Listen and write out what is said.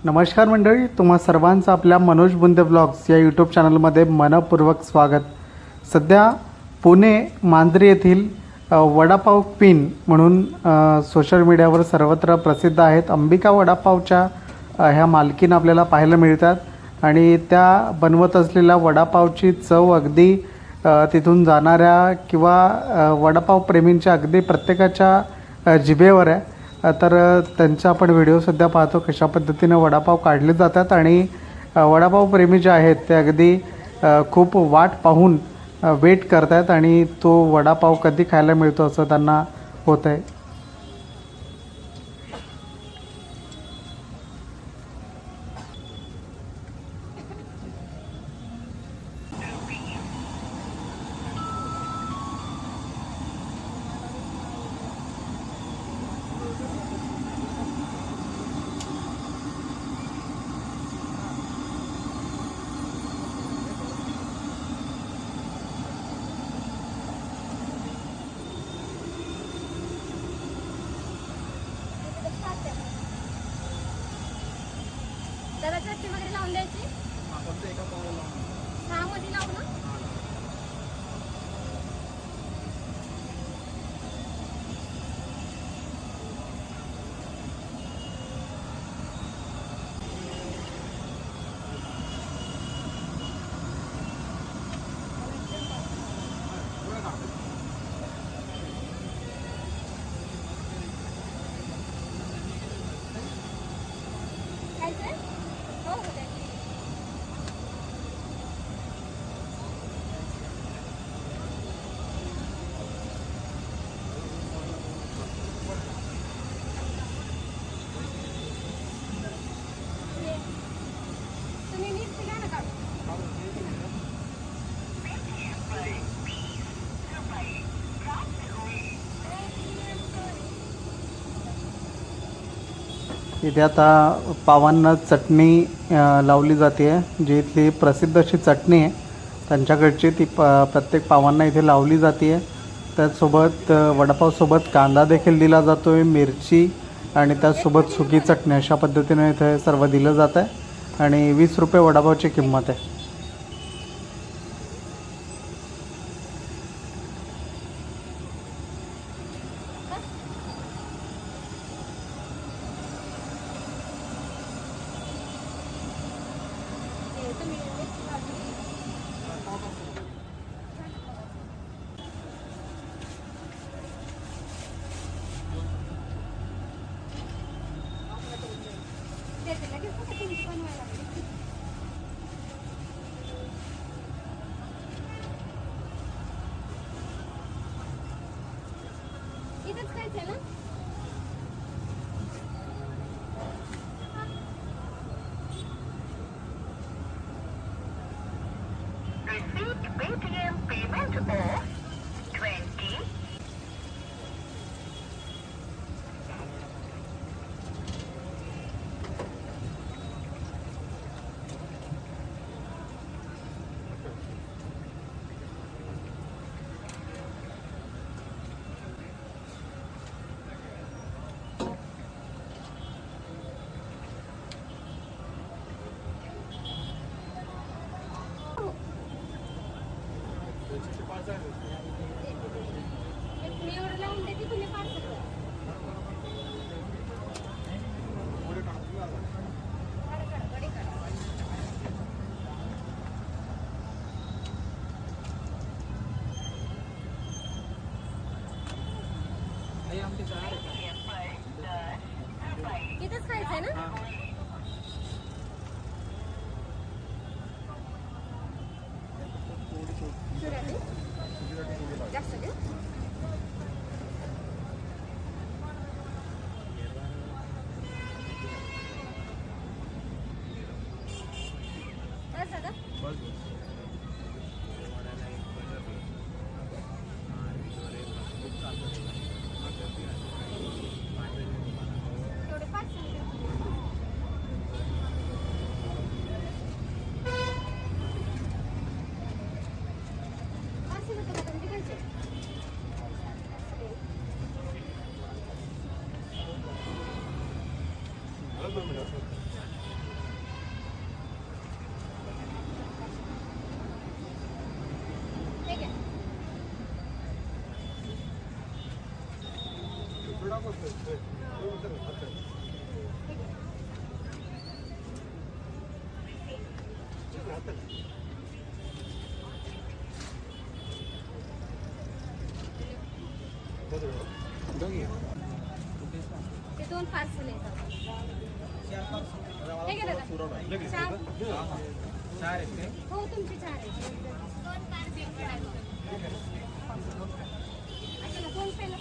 नमस्कार मंडळी, तुम्हा सर्वांचं आपल्या मनोज बुंदे ब्लॉग्स या यूट्यूब चॅनलमध्ये मनपूर्वक स्वागत. सध्या पुणे मांजरी येथील वडापाव क्वीन म्हणून सोशल मीडियावर सर्वत्र प्रसिद्ध आहेत. अंबिका वडापावच्या ह्या मालकीन आपल्याला पाहायला मिळतात आणि त्या बनवत असलेल्या वडापावची चव अगदी तिथून जाणाऱ्या किंवा वडापाव प्रेमींच्या अगदी प्रत्येकाच्या जिभेवर आहे. तर त्यांचा आपण व्हिडिओ सध्या पाहतो कशा पद्धतीने वडापाव काढले जातात आणि वडापाव प्रेमी जे आहेत ते अगदी खूप वाट पाहून वेट करत आहेत आणि तो वडापाव कधी खायला मिळतो असं त्यांना होत आहे. त्याला चटणी वगैरे लावून द्यायची. सहा मध्ये लावू ना. इथे आता पावांना चटणी लावली जाते आहे. जी इथली प्रसिद्ध अशी चटणी आहे त्यांच्याकडची ती प्रत्येक पावांना इथे लावली जाते आहे. त्याचसोबत वडापावसोबत कांदा देखील दिला जातो आहे, मिरची आणि त्याचसोबत सुकी चटणी अशा पद्धतीने इथे सर्व दिलं जातं आहे आणि 20 रुपये वडापावची किंमत आहे. इथंच खायचं ना. Receipt Paytm payment of 20. मी एवढं लावून देते, तुम्ही पार्सल करा. गडी काढा. इथंच खायचंय ना. जास्त देऊ. बस दादा. तेवढे 5 Gracias. ते 2 पार्सल आहेत. हे घे दादा. 4. हो तुमचे 4 आहेत. 2 पार्सल. अच्छा 2 पहिलं.